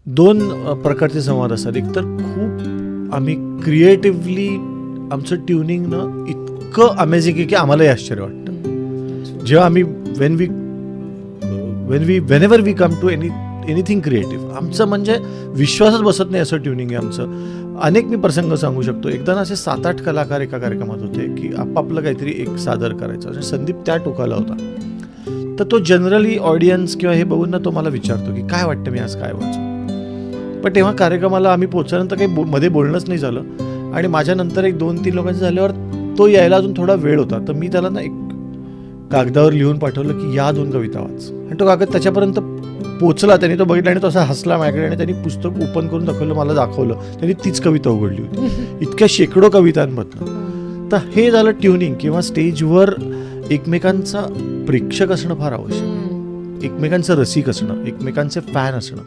दोन प्रकारचे संवाद असतात. एक तर खूप आम्ही क्रिएटिव्हली आमचं ट्युनिंग ना इतकं अमेझिंग आहे की आम्हालाही आश्चर्य वाटतं. जेव्हा आम्ही whenever we come to anything creative, आमचं म्हणजे विश्वासच बसत नाही असं ट्युनिंग आहे आमचं. अनेक मी प्रसंग सांगू शकतो. एकदा ना असे 7-8 कलाकार एका कार्यक्रमात होते की आपापलं काहीतरी एक सादर करायचं. म्हणजे संदीप त्या टोकाला होता. तर तो जनरली ऑडियन्स किंवा हे बघून ना तो मला विचारतो की काय वाटतं मी आज काय वाचू. पण तेव्हा कार्यक्रमाला आम्ही पोहोचल्यानंतर काही मध्ये बोलणंच नाही झालं. आणि माझ्यानंतर एक 2-3 लोकांचं झाल्यावर तो यायला अजून थोडा वेळ होता. तर मी त्याला ना एक कागदावर लिहून पाठवलं की या 2 कविता वाच. आणि तो कागद त्याच्यापर्यंत पोचला. त्यांनी तो बघितला आणि तो असा हसला माझ्याकडे आणि त्यांनी पुस्तक ओपन करून दाखवलं, मला दाखवलं. त्यांनी तीच कविता उघडली होती इतक्या शेकडो कवितांमधनं. तर हे झालं ट्युनिंग. किंवा स्टेजवर एकमेकांचा प्रेक्षक असणं फार आवश्यक आहे. एकमेकांचं रसिक असणं, एकमेकांचे फॅन असणं.